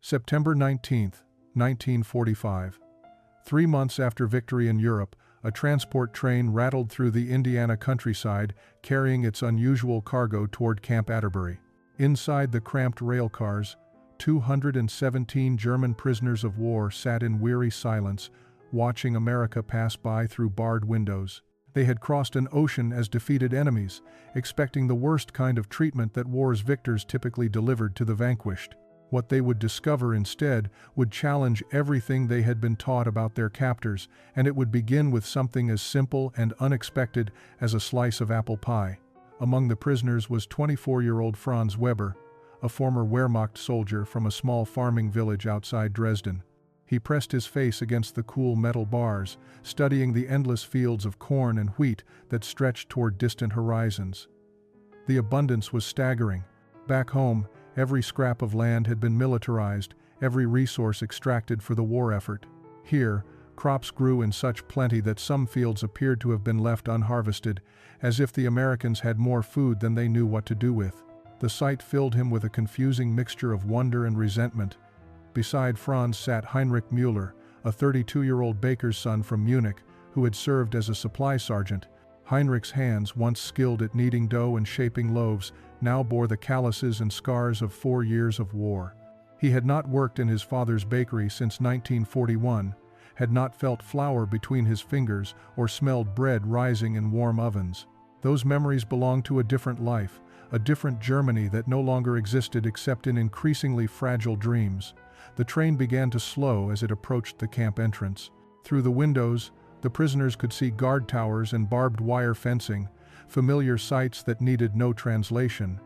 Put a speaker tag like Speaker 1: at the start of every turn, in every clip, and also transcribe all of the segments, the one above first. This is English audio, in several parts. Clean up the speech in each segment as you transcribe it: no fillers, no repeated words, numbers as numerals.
Speaker 1: September 19, 1945. 3 months after victory in Europe, a transport train rattled through the Indiana countryside, carrying its unusual cargo toward Camp Adterbury. Inside the cramped rail cars, 217 German prisoners of war sat in weary silence, watching America pass by through barred windows. They had crossed an ocean as defeated enemies, expecting the worst kind of treatment that war's victors typically delivered to the vanquished. What they would discover instead would challenge everything they had been taught about their captors, and it would begin with something as simple and unexpected as a slice of apple pie. Among the prisoners was 24-year-old Franz Weber, a former Wehrmacht soldier from a small farming village outside Dresden. He pressed his face against the cool metal bars, studying the endless fields of corn and wheat that stretched toward distant horizons. The abundance was staggering. Back home, every scrap of land had been militarized, every resource extracted for the war effort. Here, crops grew in such plenty that some fields appeared to have been left unharvested, as if the Americans had more food than they knew what to do with. The sight filled him with a confusing mixture of wonder and resentment. Beside Franz sat Heinrich Müller, a 32-year-old baker's son from Munich, who had served as a supply sergeant. Heinrich's hands, once skilled at kneading dough and shaping loaves, now bore the calluses and scars of 4 years of war. He had not worked in his father's bakery since 1941, had not felt flour between his fingers or smelled bread rising in warm ovens. Those memories belonged to a different life, a different Germany that no longer existed except in increasingly fragile dreams. The train began to slow as it approached the camp entrance. Through the windows, the prisoners could see guard towers and barbed wire fencing, familiar sights that needed no translation.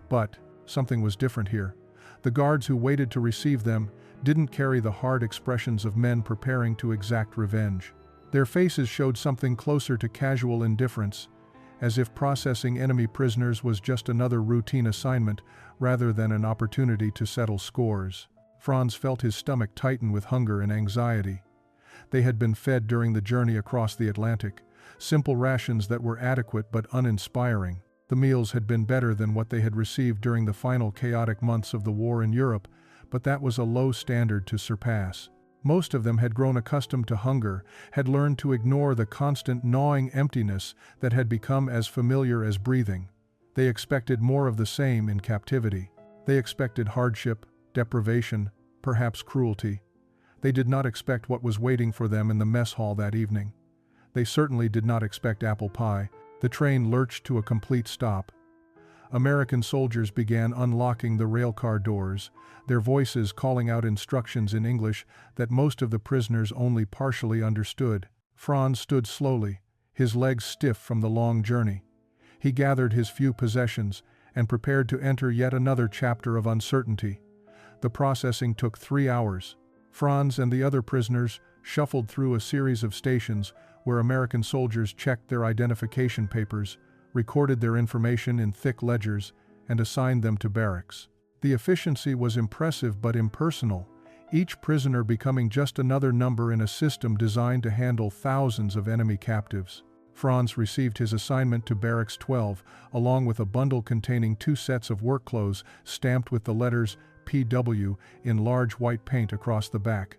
Speaker 1: But something was different here. The guards who waited to receive them didn't carry the hard expressions of men preparing to exact revenge. Their faces showed something closer to casual indifference, as if processing enemy prisoners was just another routine assignment rather than an opportunity to settle scores. Franz felt his stomach tighten with hunger and anxiety. They had been fed during the journey across the Atlantic, simple rations that were adequate but uninspiring. The meals had been better than what they had received during the final chaotic months of the war in Europe, but that was a low standard to surpass. Most of them had grown accustomed to hunger, had learned to ignore the constant gnawing emptiness that had become as familiar as breathing. They expected more of the same in captivity. They expected hardship, deprivation, perhaps cruelty. They did not expect what was waiting for them in the mess hall that evening. They certainly did not expect apple pie. The train lurched to a complete stop. American soldiers began unlocking the railcar doors, their voices calling out instructions in English that most of the prisoners only partially understood. Franz stood slowly, his legs stiff from the long journey. He gathered his few possessions and prepared to enter yet another chapter of uncertainty. The processing took 3 hours. Franz and the other prisoners shuffled through a series of stations where American soldiers checked their identification papers, recorded their information in thick ledgers, and assigned them to barracks. The efficiency was impressive but impersonal, each prisoner becoming just another number in a system designed to handle thousands of enemy captives. Franz received his assignment to Barracks 12, along with a bundle containing 2 sets of work clothes stamped with the letters PW in large white paint across the back.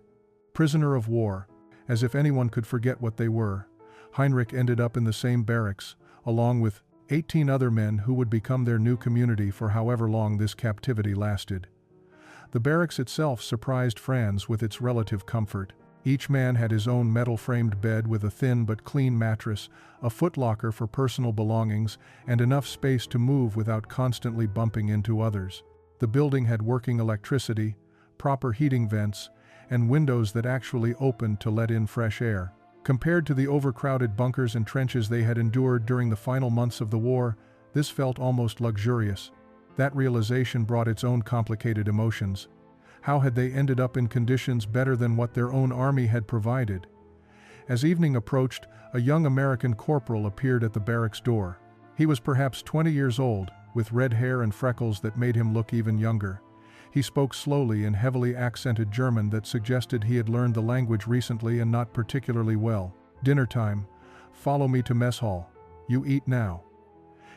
Speaker 1: Prisoner of war. As if anyone could forget what they were. Heinrich ended up in the same barracks, along with 18 other men who would become their new community for however long this captivity lasted. The barracks itself surprised Franz with its relative comfort. Each man had his own metal-framed bed with a thin but clean mattress, a footlocker for personal belongings, and enough space to move without constantly bumping into others. The building had working electricity, proper heating vents, and windows that actually opened to let in fresh air. Compared to the overcrowded bunkers and trenches they had endured during the final months of the war, this felt almost luxurious. That realization brought its own complicated emotions. How had they ended up in conditions better than what their own army had provided? As evening approached, a young American corporal appeared at the barracks door. He was perhaps 20 years old, with red hair and freckles that made him look even younger. He spoke slowly in heavily accented German that suggested he had learned the language recently and not particularly well. Dinner time. Follow me to mess hall. You eat now.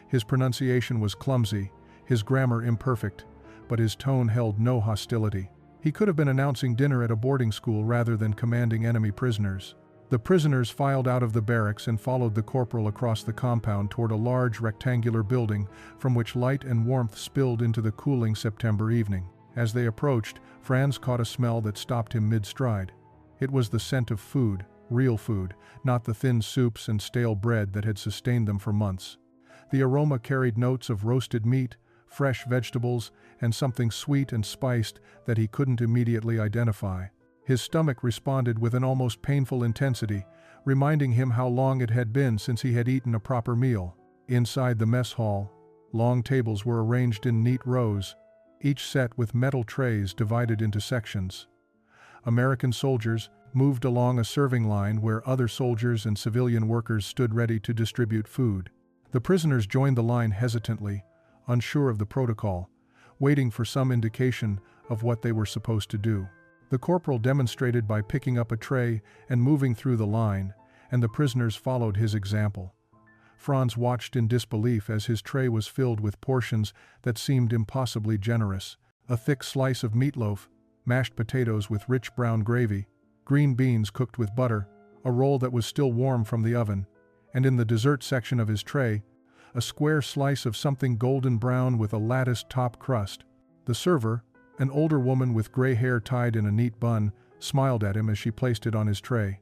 Speaker 1: His pronunciation was clumsy, his grammar imperfect, but his tone held no hostility. He could have been announcing dinner at a boarding school rather than commanding enemy prisoners. The prisoners filed out of the barracks and followed the corporal across the compound toward a large rectangular building from which light and warmth spilled into the cooling September evening. As they approached, Franz caught a smell that stopped him mid-stride. It was the scent of food, real food, not the thin soups and stale bread that had sustained them for months. The aroma carried notes of roasted meat, fresh vegetables, and something sweet and spiced that he couldn't immediately identify. His stomach responded with an almost painful intensity, reminding him how long it had been since he had eaten a proper meal. Inside the mess hall, long tables were arranged in neat rows, each set with metal trays divided into sections. American soldiers moved along a serving line where other soldiers and civilian workers stood ready to distribute food. The prisoners joined the line hesitantly, unsure of the protocol, waiting for some indication of what they were supposed to do. The corporal demonstrated by picking up a tray and moving through the line, and the prisoners followed his example. Franz watched in disbelief as his tray was filled with portions that seemed impossibly generous: a thick slice of meatloaf, mashed potatoes with rich brown gravy, green beans cooked with butter, a roll that was still warm from the oven, and in the dessert section of his tray, a square slice of something golden brown with a latticed top crust. The server, an older woman with gray hair tied in a neat bun, smiled at him as she placed it on his tray.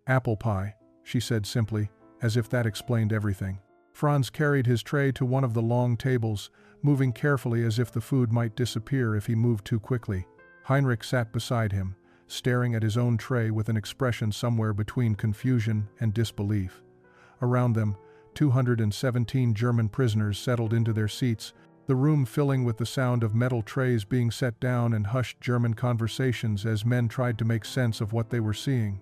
Speaker 1: "Apple pie," she said simply, as if that explained everything. Franz carried his tray to one of the long tables, moving carefully as if the food might disappear if he moved too quickly. Heinrich sat beside him, staring at his own tray with an expression somewhere between confusion and disbelief. Around them, 217 German prisoners settled into their seats, the room filling with the sound of metal trays being set down and hushed German conversations as men tried to make sense of what they were seeing.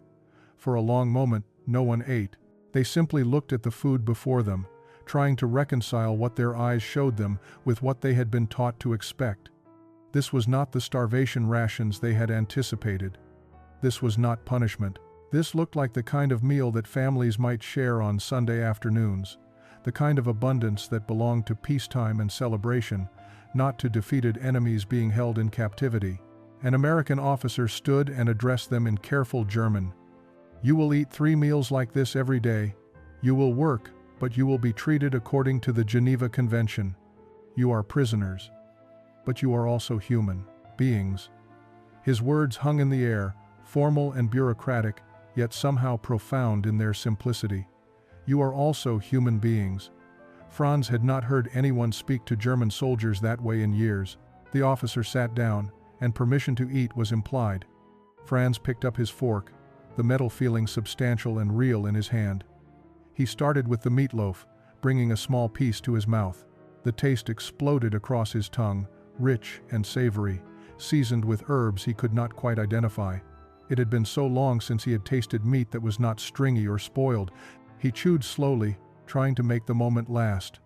Speaker 1: For a long moment, no one ate. They simply looked at the food before them, trying to reconcile what their eyes showed them with what they had been taught to expect. This was not the starvation rations they had anticipated. This was not punishment. This looked like the kind of meal that families might share on Sunday afternoons, the kind of abundance that belonged to peacetime and celebration, not to defeated enemies being held in captivity. An American officer stood and addressed them in careful German. "You will eat 3 meals like this every day. You will work, but you will be treated according to the Geneva Convention. You are prisoners. But you are also human beings." His words hung in the air, formal and bureaucratic, yet somehow profound in their simplicity. You are also human beings. Franz had not heard anyone speak to German soldiers that way in years. The officer sat down, and permission to eat was implied. Franz picked up his fork, the metal feeling substantial and real in his hand. He started with the meatloaf, bringing a small piece to his mouth. The taste exploded across his tongue, rich and savory, seasoned with herbs he could not quite identify. It had been so long since he had tasted meat that was not stringy or spoiled. He chewed slowly, trying to make the moment last,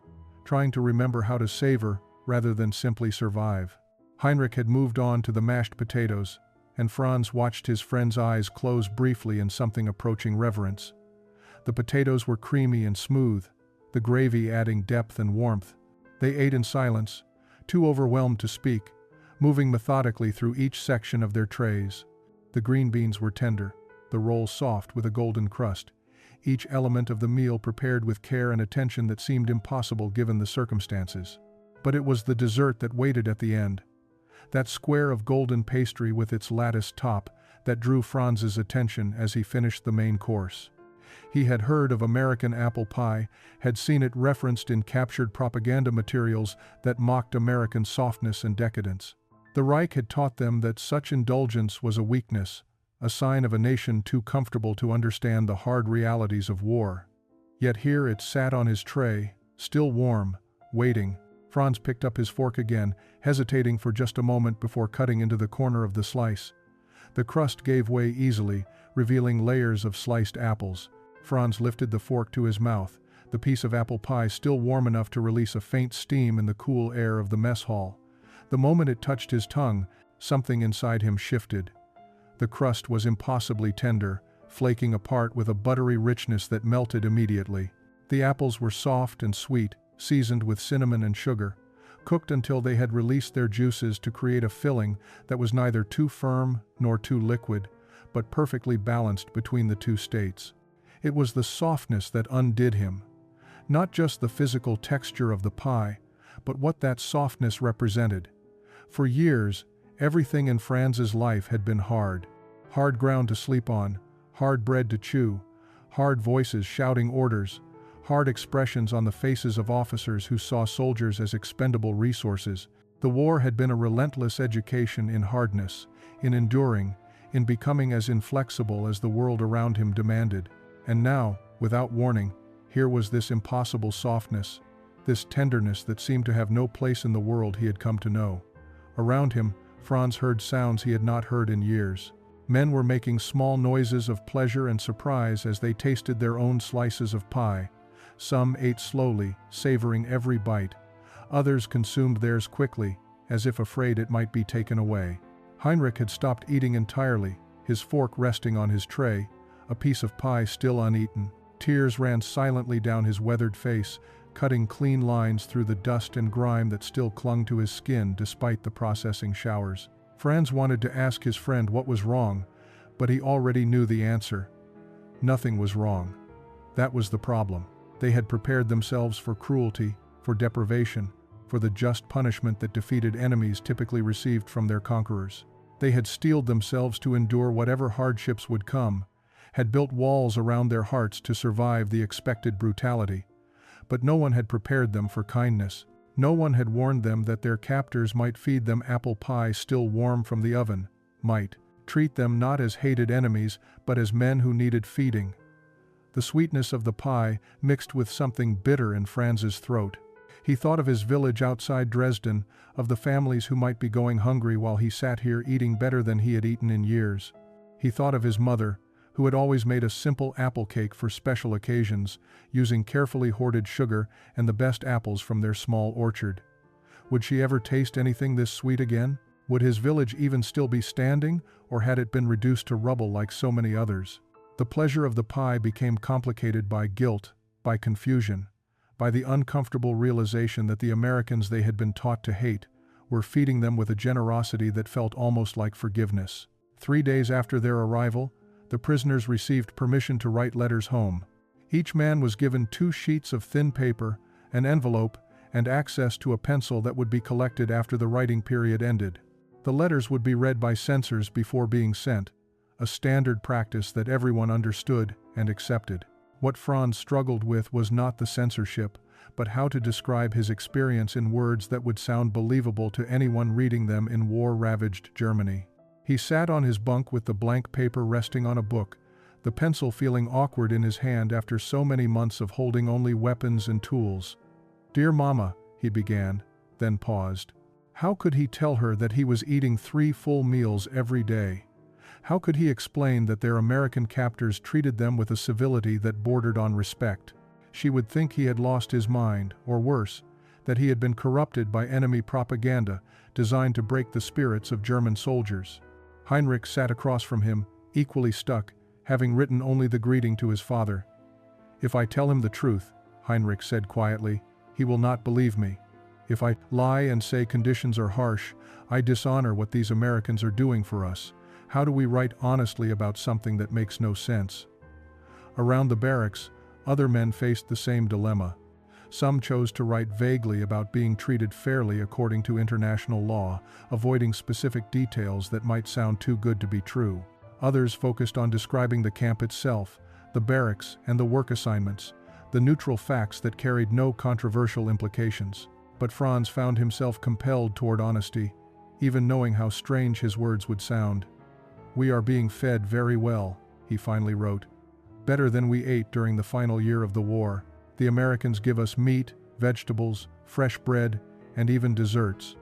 Speaker 1: trying to remember how to savor rather than simply survive. Heinrich had moved on to the mashed potatoes, and Franz watched his friend's eyes close briefly in something approaching reverence. The potatoes were creamy and smooth, the gravy adding depth and warmth. They ate in silence, too overwhelmed to speak, moving methodically through each section of their trays. The green beans were tender, the roll soft with a golden crust, each element of the meal prepared with care and attention that seemed impossible given the circumstances. But it was the dessert that waited at the end. That square of golden pastry with its latticed top that drew Franz's attention as he finished the main course. He had heard of American apple pie, had seen it referenced in captured propaganda materials that mocked American softness and decadence. The Reich had taught them that such indulgence was a weakness, a sign of a nation too comfortable to understand the hard realities of war. Yet here it sat on his tray, still warm, waiting. Franz picked up his fork again, hesitating for just a moment before cutting into the corner of the slice. The crust gave way easily, revealing layers of sliced apples. Franz lifted the fork to his mouth, the piece of apple pie still warm enough to release a faint steam in the cool air of the mess hall. The moment it touched his tongue, something inside him shifted. The crust was impossibly tender, flaking apart with a buttery richness that melted immediately. The apples were soft and sweet, seasoned with cinnamon and sugar, cooked until they had released their juices to create a filling that was neither too firm nor too liquid, but perfectly balanced between the two states. It was the softness that undid him. Not just the physical texture of the pie, but what that softness represented. For years, everything in Franz's life had been hard. Hard ground to sleep on, hard bread to chew, hard voices shouting orders, hard expressions on the faces of officers who saw soldiers as expendable resources. The war had been a relentless education in hardness, in enduring, in becoming as inflexible as the world around him demanded. And now, without warning, here was this impossible softness, this tenderness that seemed to have no place in the world he had come to know. Around him, Franz heard sounds he had not heard in years. Men were making small noises of pleasure and surprise as they tasted their own slices of pie. Some ate slowly, savoring every bite. Others consumed theirs quickly, as if afraid it might be taken away. Heinrich had stopped eating entirely, his fork resting on his tray, a piece of pie still uneaten. Tears ran silently down his weathered face, cutting clean lines through the dust and grime that still clung to his skin despite the processing showers. Franz wanted to ask his friend what was wrong, but he already knew the answer. Nothing was wrong. That was the problem. They had prepared themselves for cruelty, for deprivation, for the just punishment that defeated enemies typically received from their conquerors. They had steeled themselves to endure whatever hardships would come, had built walls around their hearts to survive the expected brutality. But no one had prepared them for kindness. No one had warned them that their captors might feed them apple pie still warm from the oven, might treat them not as hated enemies, but as men who needed feeding. The sweetness of the pie mixed with something bitter in Franz's throat. He thought of his village outside Dresden, of the families who might be going hungry while he sat here eating better than he had eaten in years. He thought of his mother, who had always made a simple apple cake for special occasions, using carefully hoarded sugar and the best apples from their small orchard. Would she ever taste anything this sweet again? Would his village even still be standing, or had it been reduced to rubble like so many others? The pleasure of the pie became complicated by guilt, by confusion, by the uncomfortable realization that the Americans they had been taught to hate were feeding them with a generosity that felt almost like forgiveness. 3 days after their arrival, the prisoners received permission to write letters home. Each man was given 2 sheets of thin paper, an envelope, and access to a pencil that would be collected after the writing period ended. The letters would be read by censors before being sent, a standard practice that everyone understood and accepted. What Franz struggled with was not the censorship, but how to describe his experience in words that would sound believable to anyone reading them in war-ravaged Germany. He sat on his bunk with the blank paper resting on a book, the pencil feeling awkward in his hand after so many months of holding only weapons and tools. "Dear Mama," he began, then paused. How could he tell her that he was eating 3 full meals every day? How could he explain that their American captors treated them with a civility that bordered on respect? She would think he had lost his mind, or worse, that he had been corrupted by enemy propaganda designed to break the spirits of German soldiers. Heinrich sat across from him, equally stuck, having written only the greeting to his father. "If I tell him the truth," Heinrich said quietly, "he will not believe me. If I lie and say conditions are harsh, I dishonor what these Americans are doing for us. How do we write honestly about something that makes no sense?" Around the barracks, other men faced the same dilemma. Some chose to write vaguely about being treated fairly according to international law, avoiding specific details that might sound too good to be true. Others focused on describing the camp itself, the barracks and the work assignments, the neutral facts that carried no controversial implications. But Franz found himself compelled toward honesty, even knowing how strange his words would sound. "We are being fed very well," he finally wrote. "Better than we ate during the final year of the war. The Americans give us meat, vegetables, fresh bread, and even desserts.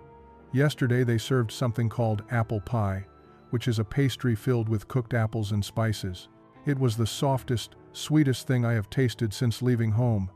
Speaker 1: Yesterday they served something called apple pie, which is a pastry filled with cooked apples and spices. It was the softest, sweetest thing I have tasted since leaving home.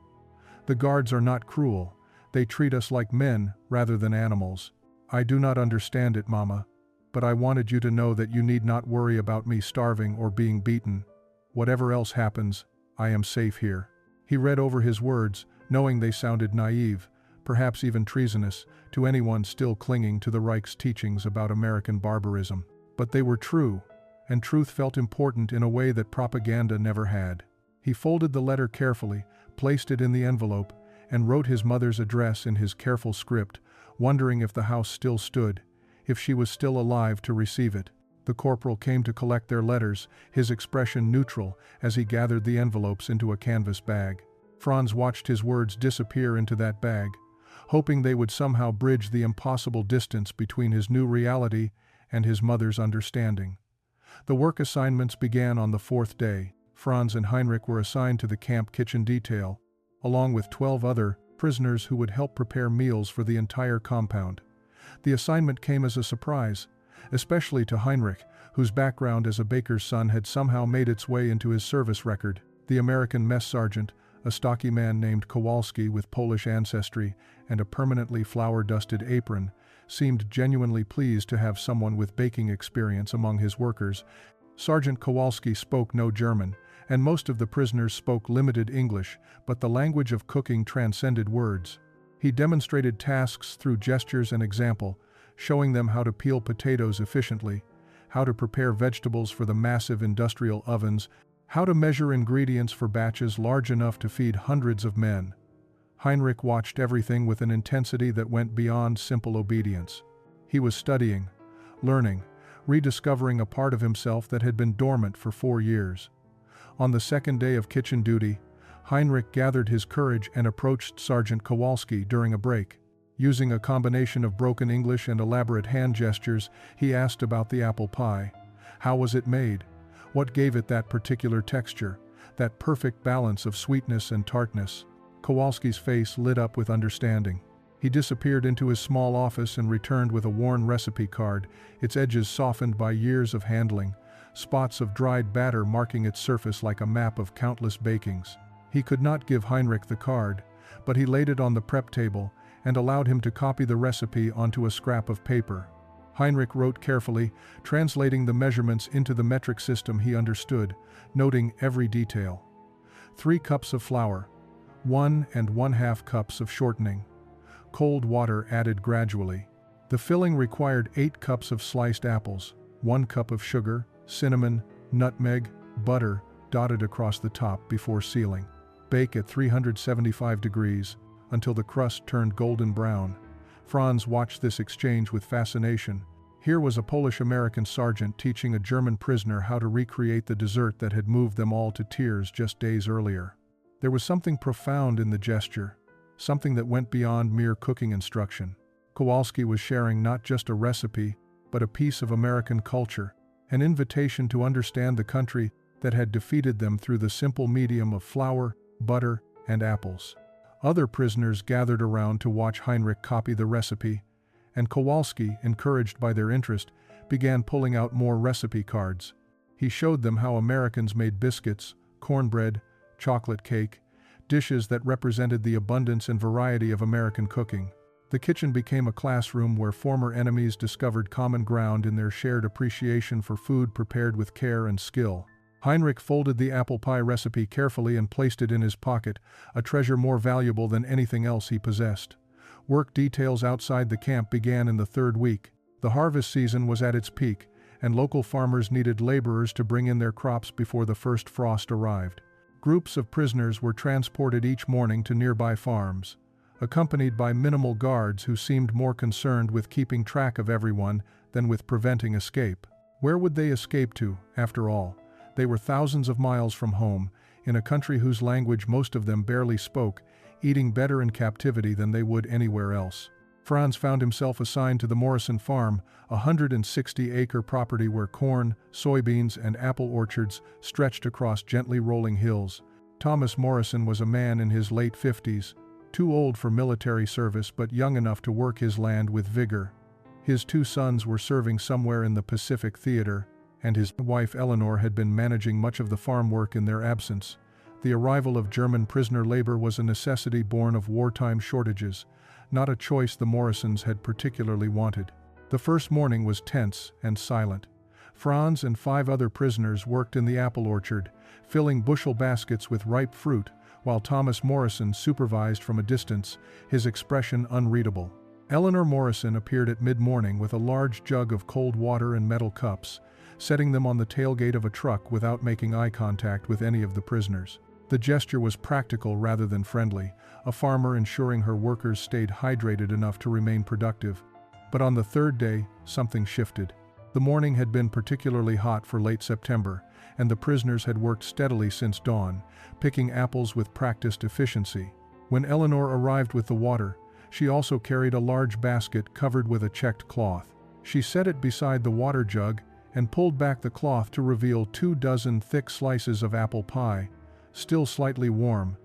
Speaker 1: The guards are not cruel. They treat us like men rather than animals. I do not understand it, Mama, but I wanted you to know that you need not worry about me starving or being beaten. Whatever else happens, I am safe here." He read over his words, knowing they sounded naive, perhaps even treasonous, to anyone still clinging to the Reich's teachings about American barbarism. But they were true, and truth felt important in a way that propaganda never had. He folded the letter carefully, placed it in the envelope, and wrote his mother's address in his careful script, wondering if the house still stood, if she was still alive to receive it. The corporal came to collect their letters, his expression neutral as he gathered the envelopes into a canvas bag. Franz watched his words disappear into that bag, hoping they would somehow bridge the impossible distance between his new reality and his mother's understanding. The work assignments began on the 4th day. Franz and Heinrich were assigned to the camp kitchen detail, along with 12 other prisoners who would help prepare meals for the entire compound. The assignment came as a surprise, especially to Heinrich, whose background as a baker's son had somehow made its way into his service record. The American mess sergeant, a stocky man named Kowalski with Polish ancestry and a permanently flour-dusted apron, seemed genuinely pleased to have someone with baking experience among his workers. Sergeant Kowalski spoke no German, and most of the prisoners spoke limited English, but the language of cooking transcended words. He demonstrated tasks through gestures and example, showing them how to peel potatoes efficiently, how to prepare vegetables for the massive industrial ovens, how to measure ingredients for batches large enough to feed hundreds of men. Heinrich watched everything with an intensity that went beyond simple obedience. He was studying, learning, rediscovering a part of himself that had been dormant for 4 years. On the 2nd day of kitchen duty, Heinrich gathered his courage and approached Sergeant Kowalski during a break. Using a combination of broken English and elaborate hand gestures, he asked about the apple pie. How was it made? What gave it that particular texture, that perfect balance of sweetness and tartness? Kowalski's face lit up with understanding. He disappeared into his small office and returned with a worn recipe card, its edges softened by years of handling, spots of dried batter marking its surface like a map of countless bakings. He could not give Heinrich the card, but he laid it on the prep table and allowed him to copy the recipe onto a scrap of paper. Heinrich wrote carefully, translating the measurements into the metric system he understood, noting every detail. 3 cups of flour, 1 1/2 cups of shortening. Cold water added gradually. The filling required 8 cups of sliced apples, 1 cup of sugar, cinnamon, nutmeg, butter, dotted across the top before sealing. Bake at 375 degrees until the crust turned golden brown. Franz watched this exchange with fascination. Here was a Polish-American sergeant teaching a German prisoner how to recreate the dessert that had moved them all to tears just days earlier. There was something profound in the gesture, something that went beyond mere cooking instruction. Kowalski was sharing not just a recipe, but a piece of American culture, an invitation to understand the country that had defeated them through the simple medium of flour, butter, and apples. Other prisoners gathered around to watch Heinrich copy the recipe, and Kowalski, encouraged by their interest, began pulling out more recipe cards. He showed them how Americans made biscuits, cornbread, chocolate cake, dishes that represented the abundance and variety of American cooking. The kitchen became a classroom where former enemies discovered common ground in their shared appreciation for food prepared with care and skill. Heinrich folded the apple pie recipe carefully and placed it in his pocket, a treasure more valuable than anything else he possessed. Work details outside the camp began in the 3rd week. The harvest season was at its peak, and local farmers needed laborers to bring in their crops before the first frost arrived. Groups of prisoners were transported each morning to nearby farms, accompanied by minimal guards who seemed more concerned with keeping track of everyone than with preventing escape. Where would they escape to, after all? They were thousands of miles from home, in a country whose language most of them barely spoke, eating better in captivity than they would anywhere else. Franz found himself assigned to the Morrison farm, a 160-acre property where corn, soybeans, and apple orchards stretched across gently rolling hills. Thomas Morrison was a man in his late 50s, too old for military service but young enough to work his land with vigor. His 2 sons were serving somewhere in the Pacific Theater, and his wife Eleanor had been managing much of the farm work in their absence. The arrival of German prisoner labor was a necessity born of wartime shortages, not a choice the Morrisons had particularly wanted. The first morning was tense and silent. Franz and 5 other prisoners worked in the apple orchard, filling bushel baskets with ripe fruit, while Thomas Morrison supervised from a distance, his expression unreadable. Eleanor Morrison appeared at mid-morning with a large jug of cold water and metal cups, setting them on the tailgate of a truck without making eye contact with any of the prisoners. The gesture was practical rather than friendly, a farmer ensuring her workers stayed hydrated enough to remain productive. But on the third day, something shifted. The morning had been particularly hot for late September, and the prisoners had worked steadily since dawn, picking apples with practiced efficiency. When Eleanor arrived with the water, she also carried a large basket covered with a checked cloth. She set it beside the water jug and pulled back the cloth to reveal 24 thick slices of apple pie, still slightly warm,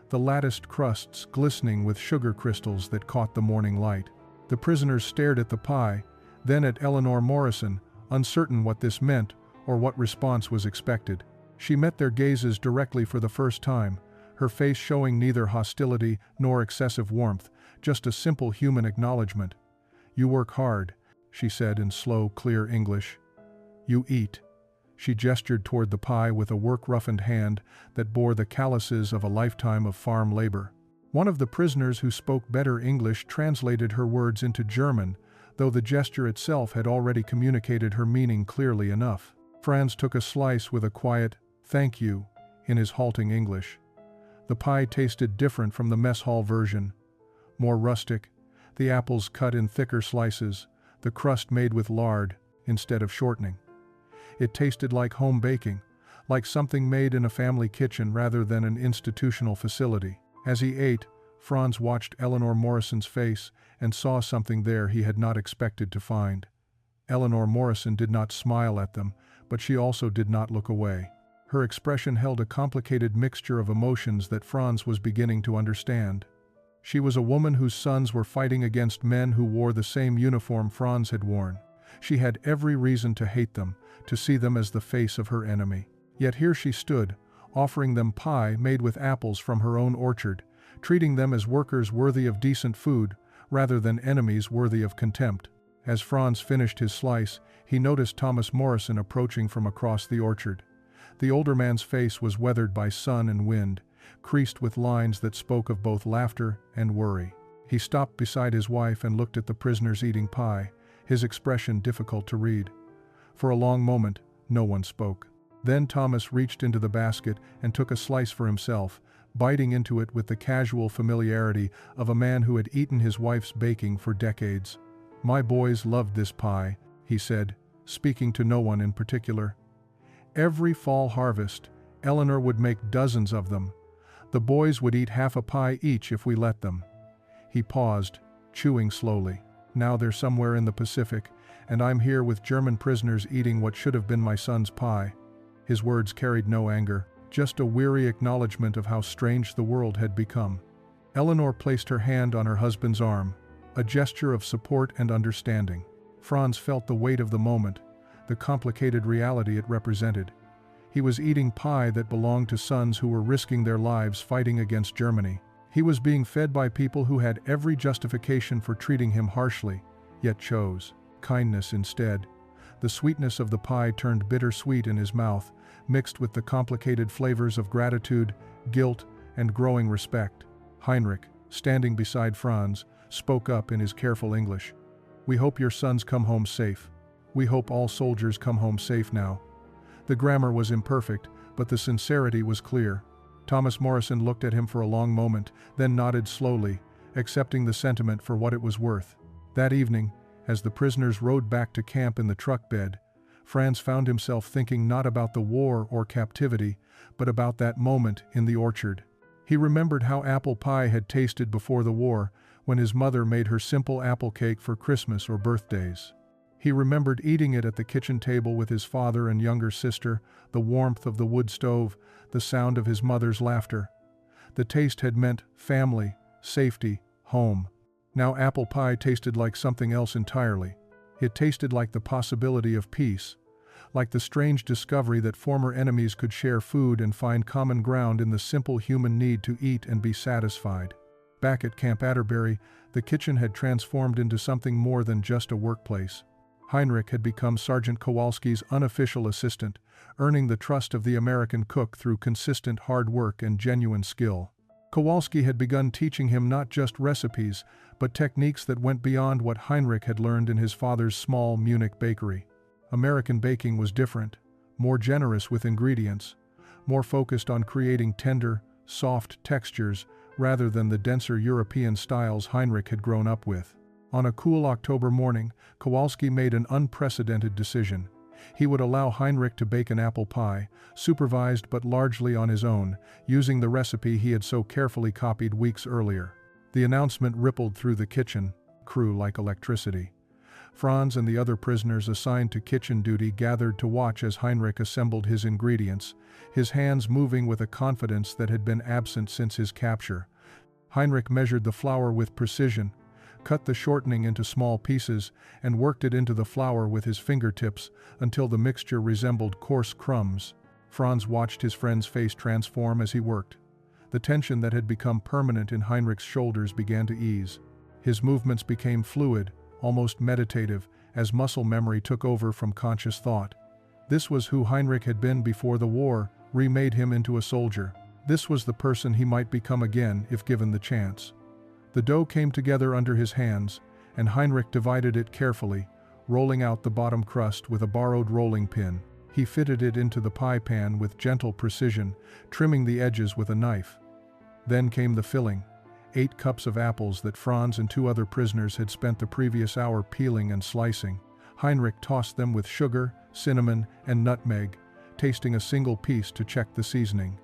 Speaker 1: the latticed crusts glistening with sugar crystals that caught the morning light. The prisoners stared at the pie, then at Eleanor Morrison, uncertain what this meant or what response was expected. She met their gazes directly for the first time, her face showing neither hostility nor excessive warmth, just a simple human acknowledgement. "You work hard," she said in slow, clear English. "You eat." She gestured toward the pie with a work-roughened hand that bore the calluses of a lifetime of farm labor. One of the prisoners who spoke better English translated her words into German, though the gesture itself had already communicated her meaning clearly enough. Franz took a slice with a quiet, "Thank you," in his halting English. The pie tasted different from the mess hall version. More rustic, the apples cut in thicker slices, the crust made with lard instead of shortening. It tasted like home baking, like something made in a family kitchen rather than an institutional facility. As he ate, Franz watched Eleanor Morrison's face and saw something there he had not expected to find. Eleanor Morrison did not smile at them, but she also did not look away. Her expression held a complicated mixture of emotions that Franz was beginning to understand. She was a woman whose sons were fighting against men who wore the same uniform Franz had worn. She had every reason to hate them, to see them as the face of her enemy. Yet here she stood, offering them pie made with apples from her own orchard, treating them as workers worthy of decent food, rather than enemies worthy of contempt. As Franz finished his slice, he noticed Thomas Morrison approaching from across the orchard. The older man's face was weathered by sun and wind, creased with lines that spoke of both laughter and worry. He stopped beside his wife and looked at the prisoners eating pie, his expression difficult to read. For a long moment, no one spoke. Then Thomas reached into the basket and took a slice for himself, biting into it with the casual familiarity of a man who had eaten his wife's baking for decades. "My boys loved this pie," he said, speaking to no one in particular. "Every fall harvest, Eleanor would make dozens of them. The boys would eat half a pie each if we let them." He paused, chewing slowly. "Now they're somewhere in the Pacific, and I'm here with German prisoners eating what should have been my son's pie." His words carried no anger, just a weary acknowledgement of how strange the world had become. Eleanor placed her hand on her husband's arm, a gesture of support and understanding. Franz felt the weight of the moment, the complicated reality it represented. He was eating pie that belonged to sons who were risking their lives fighting against Germany. He was being fed by people who had every justification for treating him harshly, yet chose kindness instead. The sweetness of the pie turned bittersweet in his mouth, mixed with the complicated flavors of gratitude, guilt, and growing respect. Heinrich, standing beside Franz, spoke up in his careful English. "We hope your sons come home safe. We hope all soldiers come home safe now." The grammar was imperfect, but the sincerity was clear. Thomas Morrison looked at him for a long moment, then nodded slowly, accepting the sentiment for what it was worth. That evening, as the prisoners rode back to camp in the truck bed, Franz found himself thinking not about the war or captivity, but about that moment in the orchard. He remembered how apple pie had tasted before the war, when his mother made her simple apple cake for Christmas or birthdays. He remembered eating it at the kitchen table with his father and younger sister, the warmth of the wood stove, the sound of his mother's laughter. The taste had meant family, safety, home. Now apple pie tasted like something else entirely. It tasted like the possibility of peace, like the strange discovery that former enemies could share food and find common ground in the simple human need to eat and be satisfied. Back at Camp Adterbury, the kitchen had transformed into something more than just a workplace. Heinrich had become Sergeant Kowalski's unofficial assistant, earning the trust of the American cook through consistent hard work and genuine skill. Kowalski had begun teaching him not just recipes, but techniques that went beyond what Heinrich had learned in his father's small Munich bakery. American baking was different, more generous with ingredients, more focused on creating tender, soft textures rather than the denser European styles Heinrich had grown up with. On a cool October morning, Kowalski made an unprecedented decision. He would allow Heinrich to bake an apple pie, supervised but largely on his own, using the recipe he had so carefully copied weeks earlier. The announcement rippled through the kitchen, crew like electricity. Franz and the other prisoners assigned to kitchen duty gathered to watch as Heinrich assembled his ingredients, his hands moving with a confidence that had been absent since his capture. Heinrich measured the flour with precision, cut the shortening into small pieces, and worked it into the flour with his fingertips until the mixture resembled coarse crumbs. Franz watched his friend's face transform as he worked. The tension that had become permanent in Heinrich's shoulders began to ease. His movements became fluid, almost meditative, as muscle memory took over from conscious thought. This was who Heinrich had been before the war remade him into a soldier. This was the person he might become again if given the chance. The dough came together under his hands, and Heinrich divided it carefully, rolling out the bottom crust with a borrowed rolling pin. He fitted it into the pie pan with gentle precision, trimming the edges with a knife. Then came the filling, 8 cups of apples that Franz and 2 other prisoners had spent the previous hour peeling and slicing. Heinrich tossed them with sugar, cinnamon, and nutmeg, tasting a single piece to check the seasoning.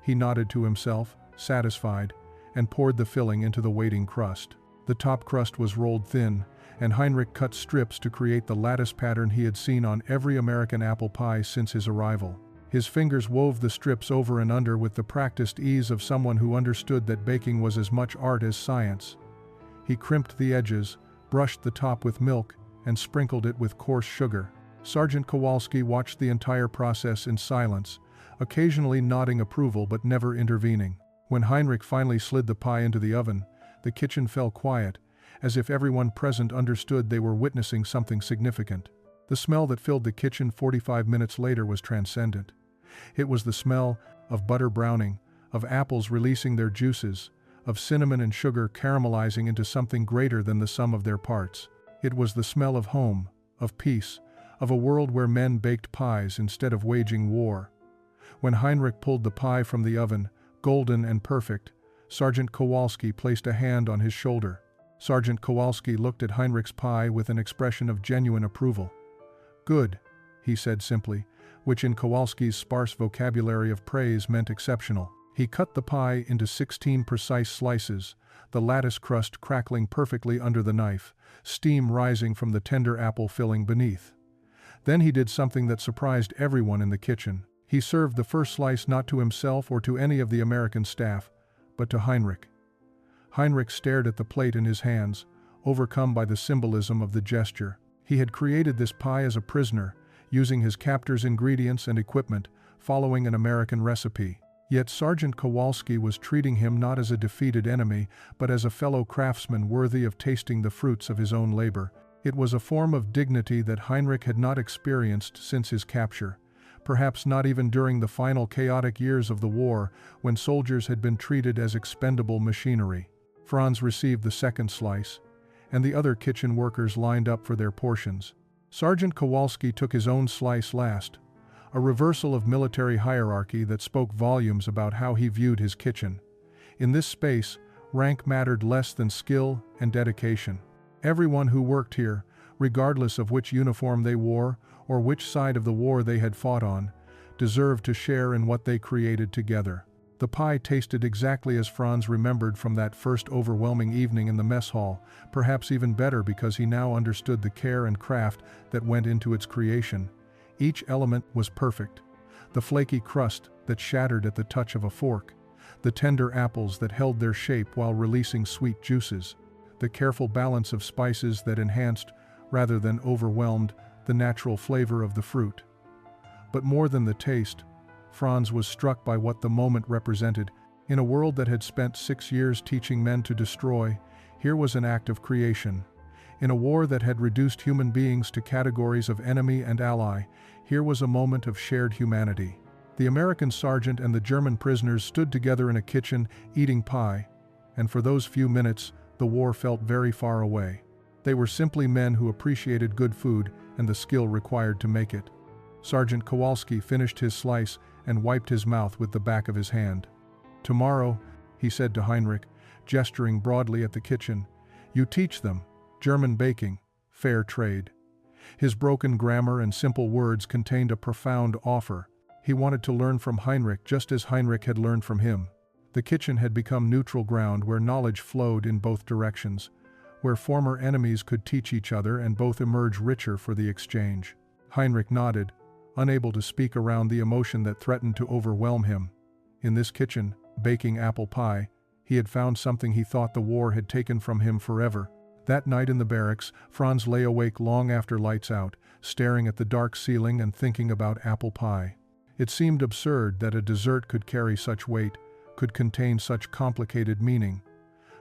Speaker 1: He nodded to himself, satisfied, and poured the filling into the waiting crust. The top crust was rolled thin, and Heinrich cut strips to create the lattice pattern he had seen on every American apple pie since his arrival. His fingers wove the strips over and under with the practiced ease of someone who understood that baking was as much art as science. He crimped the edges, brushed the top with milk, and sprinkled it with coarse sugar. Sergeant Kowalski watched the entire process in silence, occasionally nodding approval but never intervening. When Heinrich finally slid the pie into the oven, the kitchen fell quiet, as if everyone present understood they were witnessing something significant. The smell that filled the kitchen 45 minutes later was transcendent. It was the smell of butter browning, of apples releasing their juices, of cinnamon and sugar caramelizing into something greater than the sum of their parts. It was the smell of home, of peace, of a world where men baked pies instead of waging war. When Heinrich pulled the pie from the oven, golden and perfect, Sergeant Kowalski placed a hand on his shoulder. Sergeant Kowalski looked at Heinrich's pie with an expression of genuine approval. "Good," he said simply, which in Kowalski's sparse vocabulary of praise meant exceptional. He cut the pie into 16 precise slices, the lattice crust crackling perfectly under the knife, steam rising from the tender apple filling beneath. Then he did something that surprised everyone in the kitchen. He served the first slice not to himself or to any of the American staff, but to Heinrich. Heinrich stared at the plate in his hands, overcome by the symbolism of the gesture. He had created this pie as a prisoner, using his captor's ingredients and equipment, following an American recipe. Yet Sergeant Kowalski was treating him not as a defeated enemy, but as a fellow craftsman worthy of tasting the fruits of his own labor. It was a form of dignity that Heinrich had not experienced since his capture. Perhaps not even during the final chaotic years of the war, when soldiers had been treated as expendable machinery. Franz received the second slice, and the other kitchen workers lined up for their portions. Sergeant Kowalski took his own slice last, a reversal of military hierarchy that spoke volumes about how he viewed his kitchen. In this space, rank mattered less than skill and dedication. Everyone who worked here, regardless of which uniform they wore or which side of the war they had fought on, deserved to share in what they created together. The pie tasted exactly as Franz remembered from that first overwhelming evening in the mess hall, perhaps even better because he now understood the care and craft that went into its creation. Each element was perfect. The flaky crust that shattered at the touch of a fork, the tender apples that held their shape while releasing sweet juices, the careful balance of spices that enhanced, rather than overwhelmed, the natural flavor of the fruit. But more than the taste, Franz was struck by what the moment represented. In a world that had spent 6 years teaching men to destroy, here was an act of creation. In a war that had reduced human beings to categories of enemy and ally, here was a moment of shared humanity. The American sergeant and the German prisoners stood together in a kitchen, eating pie, and for those few minutes, the war felt very far away. They were simply men who appreciated good food and the skill required to make it. Sergeant Kowalski finished his slice and wiped his mouth with the back of his hand. "Tomorrow," he said to Heinrich, gesturing broadly at the kitchen, "you teach them German baking, fair trade." His broken grammar and simple words contained a profound offer. He wanted to learn from Heinrich just as Heinrich had learned from him. The kitchen had become neutral ground where knowledge flowed in both directions, where former enemies could teach each other and both emerge richer for the exchange. Heinrich nodded, unable to speak around the emotion that threatened to overwhelm him. In this kitchen, baking apple pie, he had found something he thought the war had taken from him forever. That night in the barracks, Franz lay awake long after lights out, staring at the dark ceiling and thinking about apple pie. It seemed absurd that a dessert could carry such weight, could contain such complicated meaning.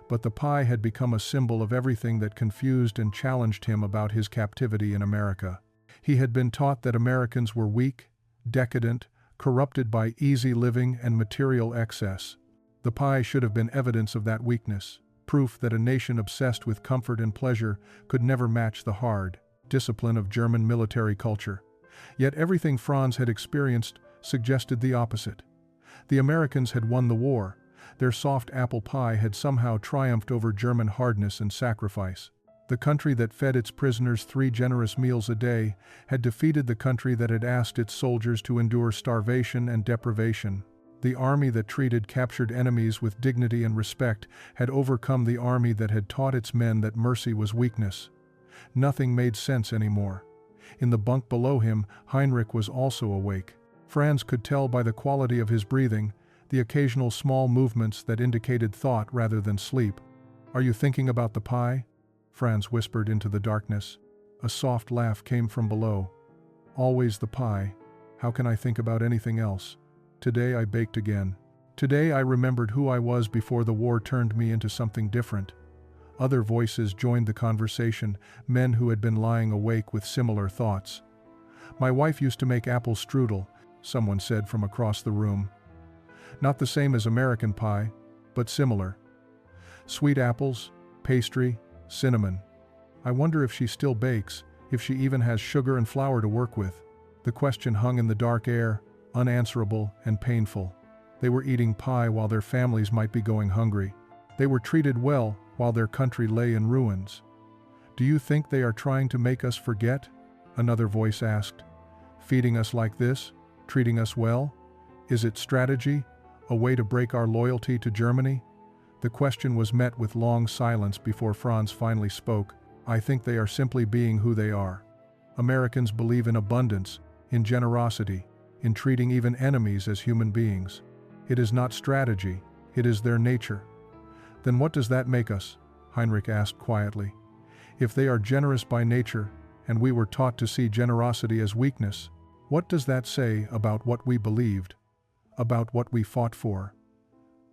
Speaker 1: But the pie had become a symbol of everything that confused and challenged him about his captivity in America. He had been taught that Americans were weak, decadent, corrupted by easy living and material excess. The pie should have been evidence of that weakness, proof that a nation obsessed with comfort and pleasure could never match the hard discipline of German military culture. Yet everything Franz had experienced suggested the opposite. The Americans had won the war. Their soft apple pie had somehow triumphed over German hardness and sacrifice. The country that fed its prisoners 3 generous meals a day had defeated the country that had asked its soldiers to endure starvation and deprivation. The army that treated captured enemies with dignity and respect had overcome the army that had taught its men that mercy was weakness. Nothing made sense anymore. In the bunk below him, Heinrich was also awake. Franz could tell by the quality of his breathing, the occasional small movements that indicated thought rather than sleep. "Are you thinking about the pie?" Franz whispered into the darkness. A soft laugh came from below. "Always the pie. How can I think about anything else? Today I baked again. Today I remembered who I was before the war turned me into something different." Other voices joined the conversation, men who had been lying awake with similar thoughts. "My wife used to make apple strudel," someone said from across the room. "Not the same as American pie, but similar. Sweet apples, pastry, cinnamon. I wonder if she still bakes, if she even has sugar and flour to work with." The question hung in the dark air, unanswerable and painful. They were eating pie while their families might be going hungry. They were treated well while their country lay in ruins. "Do you think they are trying to make us forget?" another voice asked. "Feeding us like this? Treating us well? Is it strategy? A way to break our loyalty to Germany?" The question was met with long silence before Franz finally spoke. "I think they are simply being who they are. Americans believe in abundance, in generosity, in treating even enemies as human beings. It is not strategy, it is their nature." "Then what does that make us?" Heinrich asked quietly. "If they are generous by nature, and we were taught to see generosity as weakness, what does that say about what we believed? About what we fought for?"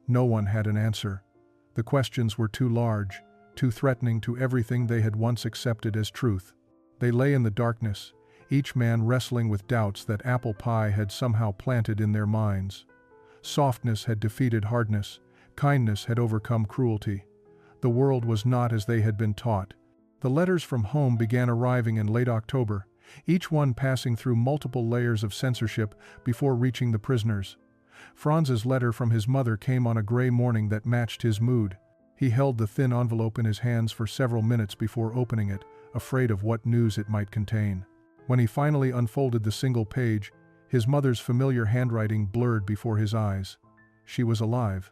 Speaker 1: No one had an answer. The questions were too large, too threatening to everything they had once accepted as truth. They lay in the darkness, each man wrestling with doubts that apple pie had somehow planted in their minds. Softness had defeated hardness, kindness had overcome cruelty. The world was not as they had been taught. The letters from home began arriving in late October, each one passing through multiple layers of censorship before reaching the prisoners. Franz's letter from his mother came on a gray morning that matched his mood. He held the thin envelope in his hands for several minutes before opening it, afraid of what news it might contain. When he finally unfolded the single page, his mother's familiar handwriting blurred before his eyes. She was alive.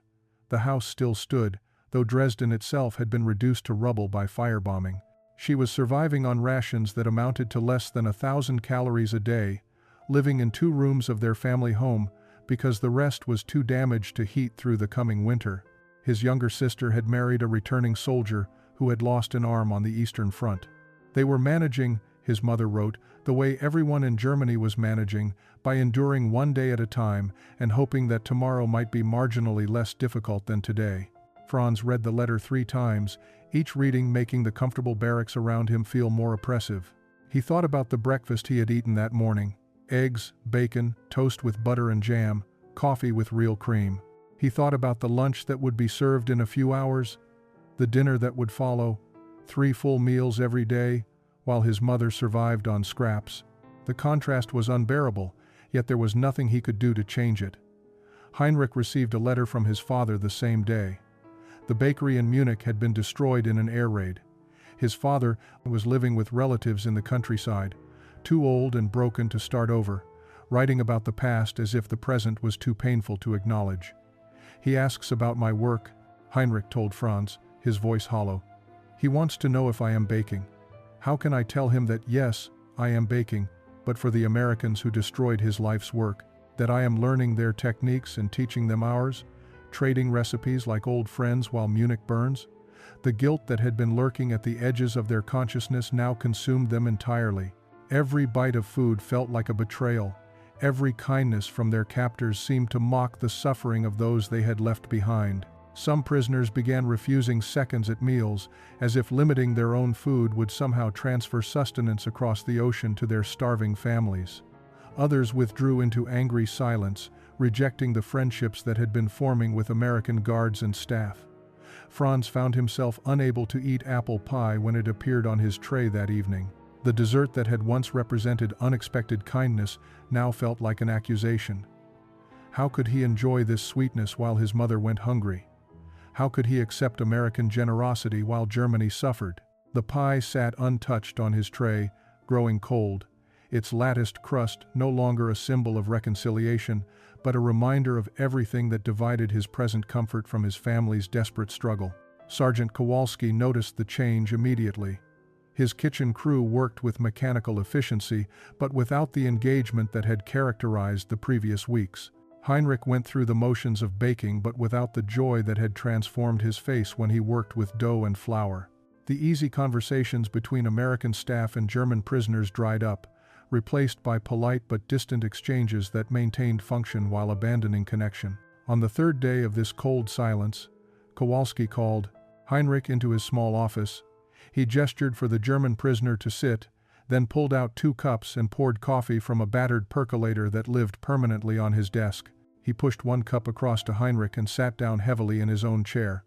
Speaker 1: The house still stood, though Dresden itself had been reduced to rubble by firebombing. She was surviving on rations that amounted to less than 1,000 calories a day, living in 2 rooms of their family home because the rest was too damaged to heat through the coming winter. His younger sister had married a returning soldier who had lost an arm on the Eastern Front. They were managing, his mother wrote, the way everyone in Germany was managing, by enduring one day at a time and hoping that tomorrow might be marginally less difficult than today. Franz read the letter 3 times, each reading making the comfortable barracks around him feel more oppressive. He thought about the breakfast he had eaten that morning. Eggs, bacon, toast with butter and jam, coffee with real cream. He thought about the lunch that would be served in a few hours, the dinner that would follow, 3 full meals every day, while his mother survived on scraps. The contrast was unbearable, yet there was nothing he could do to change it. Heinrich received a letter from his father the same day. The bakery in Munich had been destroyed in an air raid. His father was living with relatives in the countryside, too old and broken to start over, writing about the past as if the present was too painful to acknowledge. He asks about my work, Heinrich told Franz, his voice hollow. He wants to know if I am baking. How can I tell him that yes, I am baking, but for the Americans who destroyed his life's work, that I am learning their techniques and teaching them ours, trading recipes like old friends while Munich burns? The guilt that had been lurking at the edges of their consciousness now consumed them entirely. Every bite of food felt like a betrayal. Every kindness from their captors seemed to mock the suffering of those they had left behind. Some prisoners began refusing seconds at meals, as if limiting their own food would somehow transfer sustenance across the ocean to their starving families. Others withdrew into angry silence, rejecting the friendships that had been forming with American guards and staff. Franz found himself unable to eat apple pie when it appeared on his tray that evening. The dessert that had once represented unexpected kindness now felt like an accusation. How could he enjoy this sweetness while his mother went hungry? How could he accept American generosity while Germany suffered? The pie sat untouched on his tray, growing cold, its latticed crust no longer a symbol of reconciliation, but a reminder of everything that divided his present comfort from his family's desperate struggle. Sergeant Kowalski noticed the change immediately. His kitchen crew worked with mechanical efficiency, but without the engagement that had characterized the previous weeks. Heinrich went through the motions of baking, but without the joy that had transformed his face when he worked with dough and flour. The easy conversations between American staff and German prisoners dried up, replaced by polite but distant exchanges that maintained function while abandoning connection. On the third day of this cold silence, Kowalski called Heinrich into his small office. He gestured for the German prisoner to sit, then pulled out 2 cups and poured coffee from a battered percolator that lived permanently on his desk. He pushed 1 cup across to Heinrich and sat down heavily in his own chair.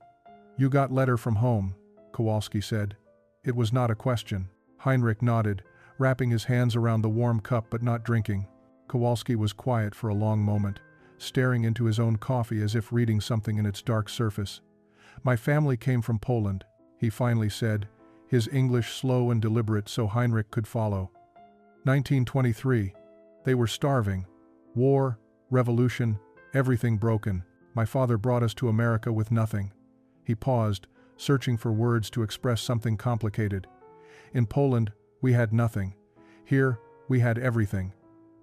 Speaker 1: "You got letter from home," Kowalski said. It was not a question. Heinrich nodded, wrapping his hands around the warm cup but not drinking. Kowalski was quiet for a long moment, staring into his own coffee as if reading something in its dark surface. "My family came from Poland," he finally said, his English slow and deliberate so Heinrich could follow. 1923. They were starving. War, revolution, everything broken. My father brought us to America with nothing." He paused, searching for words to express something complicated. "In Poland, we had nothing. Here, we had everything.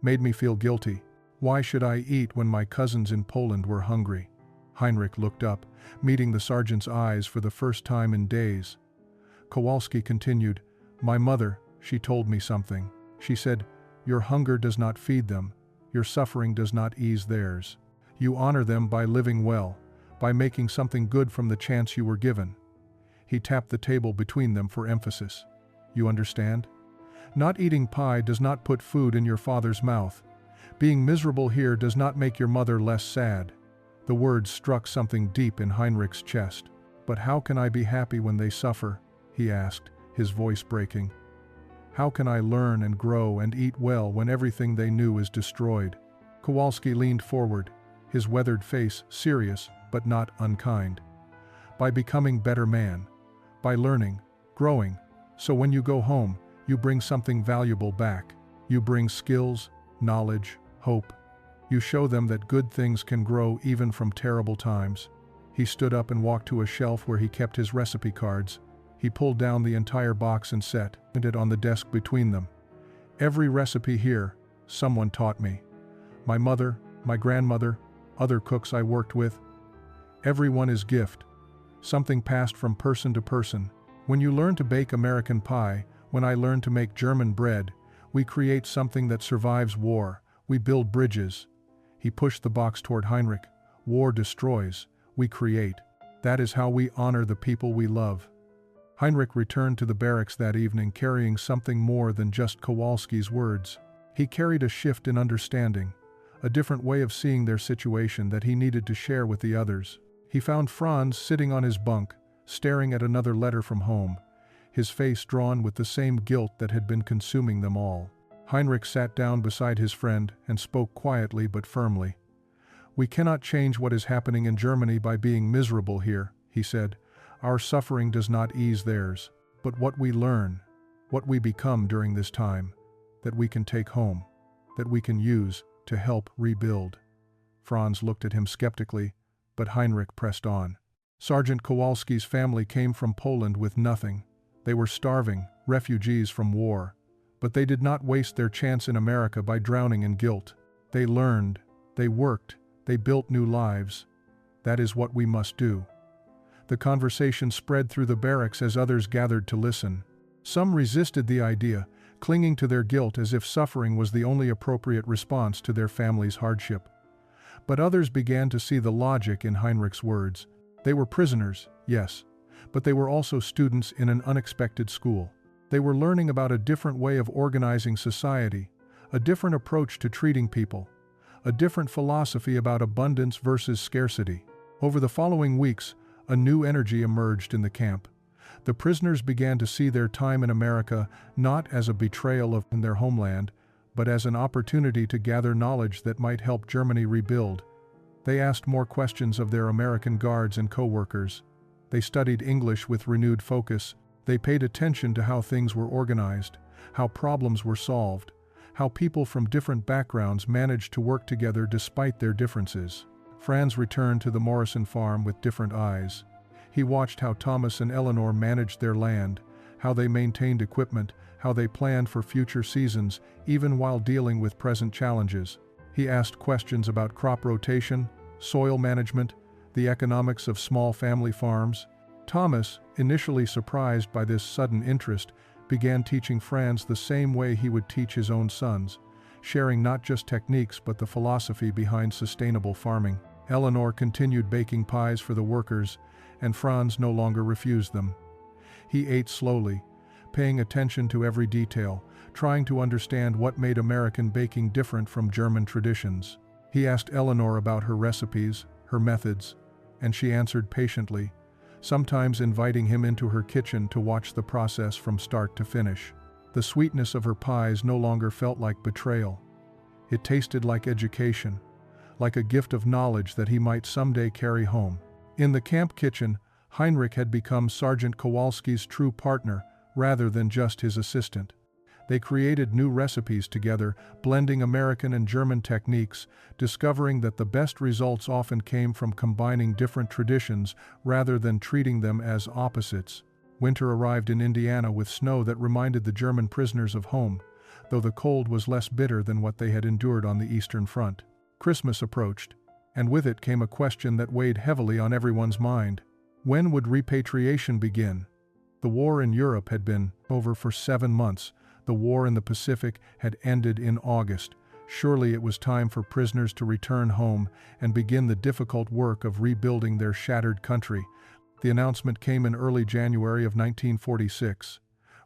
Speaker 1: Made me feel guilty. Why should I eat when my cousins in Poland were hungry?" Heinrich looked up, meeting the sergeant's eyes for the first time in days. Kowalski continued, "My mother, she told me something. She said, 'Your hunger does not feed them. Your suffering does not ease theirs. You honor them by living well, by making something good from the chance you were given.'" He tapped the table between them for emphasis. "You understand? Not eating pie does not put food in your father's mouth. Being miserable here does not make your mother less sad." The words struck something deep in Heinrich's chest. "But how can I be happy when they suffer?" he asked, his voice breaking. "How can I learn and grow and eat well when everything they knew is destroyed?" Kowalski leaned forward, his weathered face serious but not unkind. "By becoming better man. By learning, growing. So when you go home, you bring something valuable back. You bring skills, knowledge, hope. You show them that good things can grow even from terrible times." He stood up and walked to a shelf where he kept his recipe cards. He pulled down the entire box and set it on the desk between them. "Every recipe here, someone taught me. My mother, my grandmother, other cooks I worked with. Everyone is gift. Something passed from person to person. When you learn to bake American pie, when I learned to make German bread, we create something that survives war. We build bridges." He pushed the box toward Heinrich. "War destroys. We create. That is how we honor the people we love." Heinrich returned to the barracks that evening carrying something more than just Kowalski's words. He carried a shift in understanding, a different way of seeing their situation that he needed to share with the others. He found Franz sitting on his bunk, staring at another letter from home, his face drawn with the same guilt that had been consuming them all. Heinrich sat down beside his friend and spoke quietly but firmly. "We cannot change what is happening in Germany by being miserable here," he said. "Our suffering does not ease theirs. But what we learn, what we become during this time, that we can take home, that we can use to help rebuild." Franz looked at him skeptically, but Heinrich pressed on. Sergeant Kowalski's family came from Poland with nothing. They were starving, refugees from war. But they did not waste their chance in America by drowning in guilt. They learned, they worked, they built new lives. That is what we must do. The conversation spread through the barracks as others gathered to listen. Some resisted the idea, clinging to their guilt as if suffering was the only appropriate response to their family's hardship. But others began to see the logic in Heinrich's words. They were prisoners, yes, but they were also students in an unexpected school. They were learning about a different way of organizing society, a different approach to treating people, a different philosophy about abundance versus scarcity. Over the following weeks, a new energy emerged in the camp. The prisoners began to see their time in America not as a betrayal of their homeland, but as an opportunity to gather knowledge that might help Germany rebuild. They asked more questions of their American guards and co-workers. They studied English with renewed focus. They paid attention to how things were organized, how problems were solved, how people from different backgrounds managed to work together despite their differences. Franz returned to the Morrison farm with different eyes. He watched how Thomas and Eleanor managed their land, how they maintained equipment, how they planned for future seasons, even while dealing with present challenges. He asked questions about crop rotation, soil management, the economics of small family farms. Thomas, initially surprised by this sudden interest, began teaching Franz the same way he would teach his own sons, sharing not just techniques but the philosophy behind sustainable farming. Eleanor continued baking pies for the workers, and Franz no longer refused them. He ate slowly, paying attention to every detail, trying to understand what made American baking different from German traditions. He asked Eleanor about her recipes, her methods, and she answered patiently, sometimes inviting him into her kitchen to watch the process from start to finish. The sweetness of her pies no longer felt like betrayal. It tasted like education, like a gift of knowledge that he might someday carry home. In the camp kitchen, Heinrich had become Sergeant Kowalski's true partner rather than just his assistant. They created new recipes together, blending American and German techniques, discovering that the best results often came from combining different traditions rather than treating them as opposites. Winter arrived in Indiana with snow that reminded the German prisoners of home, though the cold was less bitter than what they had endured on the Eastern Front. Christmas approached, and with it came a question that weighed heavily on everyone's mind. When would repatriation begin? The war in Europe had been over for 7 months. The war in the Pacific had ended in August. Surely it was time for prisoners to return home and begin the difficult work of rebuilding their shattered country. The announcement came in early January of 1946.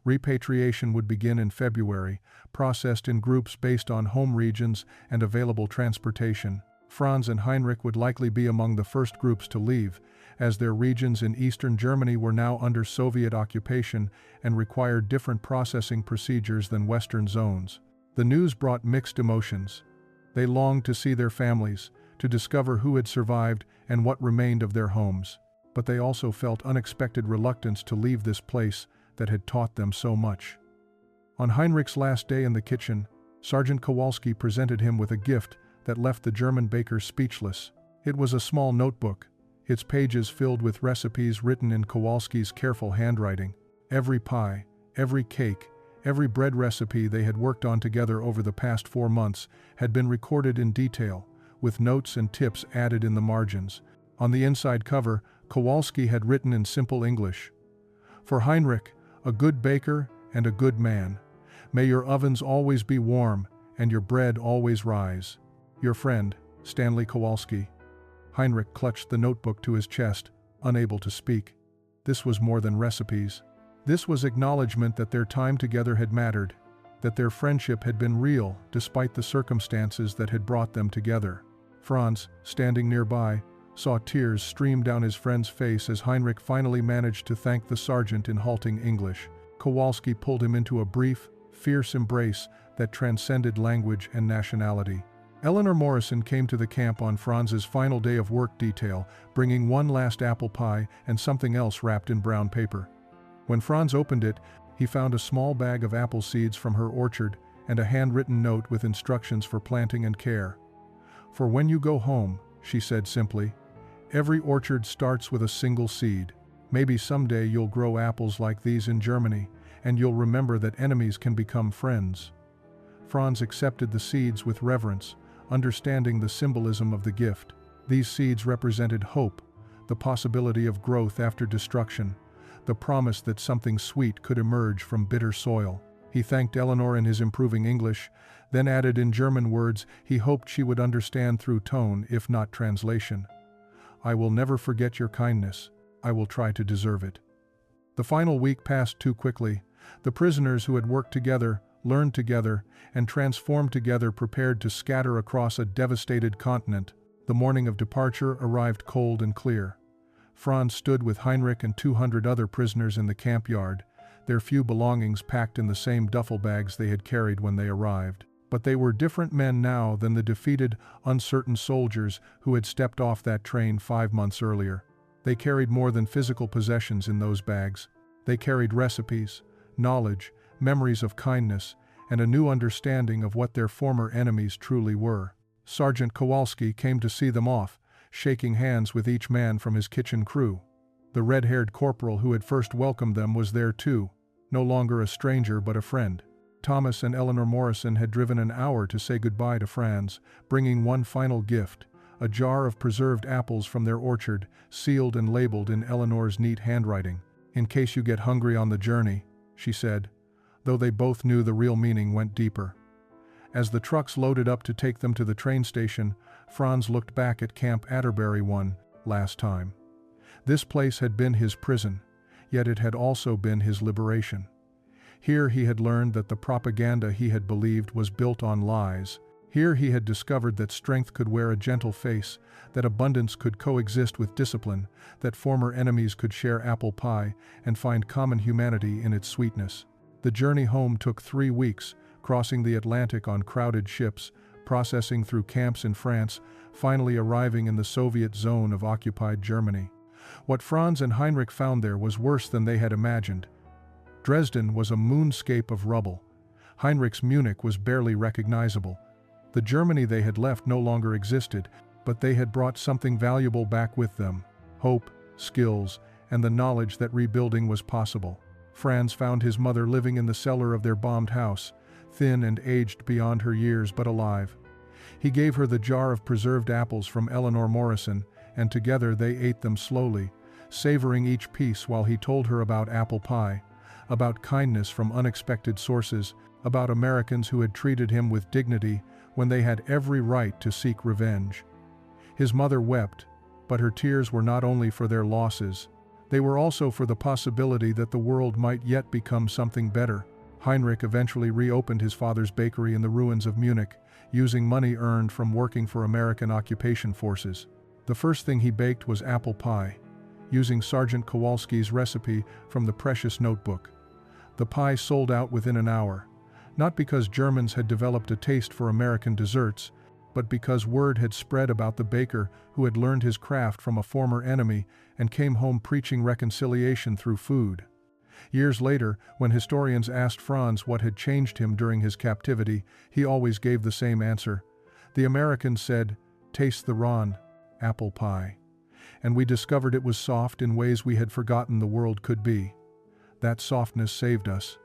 Speaker 1: Repatriation would begin in February, processed in groups based on home regions and available transportation. Franz and Heinrich would likely be among the first groups to leave, as their regions in eastern Germany were now under Soviet occupation and required different processing procedures than Western zones. The news brought mixed emotions. They longed to see their families, to discover who had survived and what remained of their homes. But they also felt unexpected reluctance to leave this place that had taught them so much. On Heinrich's last day in the kitchen, Sergeant Kowalski presented him with a gift that left the German baker speechless. It was a small notebook, its pages filled with recipes written in Kowalski's careful handwriting. Every pie, every cake, every bread recipe they had worked on together over the past 4 months had been recorded in detail, with notes and tips added in the margins. On the inside cover, Kowalski had written in simple English, "For Heinrich, a good baker and a good man. May your ovens always be warm and your bread always rise. Your friend, Stanley Kowalski." Heinrich clutched the notebook to his chest, unable to speak. This was more than recipes. This was acknowledgement that their time together had mattered. that their friendship had been real despite the circumstances that had brought them together. Franz, standing nearby, saw tears stream down his friend's face as Heinrich finally managed to thank the sergeant in halting English. Kowalski pulled him into a brief, fierce embrace that transcended language and nationality. Eleanor Morrison came to the camp on Franz's final day of work detail, bringing one last apple pie and something else wrapped in brown paper. When Franz opened it, he found a small bag of apple seeds from her orchard and a handwritten note with instructions for planting and care. "For when you go home," she said simply, "every orchard starts with a single seed. Maybe someday you'll grow apples like these in Germany, and you'll remember that enemies can become friends." Franz accepted the seeds with reverence, understanding the symbolism of the gift. These seeds represented hope, the possibility of growth after destruction, the promise that something sweet could emerge from bitter soil. He thanked Eleanor in his improving English, then added in German words he hoped she would understand through tone if not translation. "I will never forget your kindness. I will try to deserve it." The final week passed too quickly. The prisoners who had worked together, learned together, and transformed together prepared to scatter across a devastated continent. The morning of departure arrived cold and clear. Franz stood with Heinrich and 200 other prisoners in the camp yard, their few belongings packed in the same duffel bags they had carried when they arrived. But they were different men now than the defeated, uncertain soldiers who had stepped off that train 5 months earlier. They carried more than physical possessions in those bags. They carried recipes, knowledge, memories of kindness, and a new understanding of what their former enemies truly were. Sergeant Kowalski came to see them off, shaking hands with each man from his kitchen crew. The red-haired corporal who had first welcomed them was there too, no longer a stranger but a friend. Thomas and Eleanor Morrison had driven an hour to say goodbye to Franz, bringing one final gift, a jar of preserved apples from their orchard, sealed and labeled in Eleanor's neat handwriting. "In case you get hungry on the journey," she said, though they both knew the real meaning went deeper. As the trucks loaded up to take them to the train station, Franz looked back at Camp Adterbury one last time. This place had been his prison, yet it had also been his liberation. Here he had learned that the propaganda he had believed was built on lies. Here he had discovered that strength could wear a gentle face, that abundance could coexist with discipline, that former enemies could share apple pie and find common humanity in its sweetness. The journey home took 3 weeks, crossing the Atlantic on crowded ships, processing through camps in France, finally arriving in the Soviet zone of occupied Germany. What Franz and Heinrich found there was worse than they had imagined. Dresden was a moonscape of rubble. Heinrich's Munich was barely recognizable. The Germany they had left no longer existed, but they had brought something valuable back with them: hope, skills, and the knowledge that rebuilding was possible. Franz found his mother living in the cellar of their bombed house, thin and aged beyond her years but alive. He gave her the jar of preserved apples from Eleanor Morrison, and together they ate them slowly, savoring each piece while he told her about apple pie, about kindness from unexpected sources, about Americans who had treated him with dignity when they had every right to seek revenge. His mother wept, but her tears were not only for their losses. They were also for the possibility that the world might yet become something better. Heinrich eventually reopened his father's bakery in the ruins of Munich, using money earned from working for American occupation forces. The first thing he baked was apple pie, using Sergeant Kowalski's recipe from the precious notebook. The pie sold out within an hour, not because Germans had developed a taste for American desserts, but because word had spread about the baker who had learned his craft from a former enemy and came home preaching reconciliation through food. Years later, when historians asked Franz what had changed him during his captivity, he always gave the same answer. The Americans said, "Taste the Ron, apple pie." And we discovered it was soft in ways we had forgotten the world could be. That softness saved us.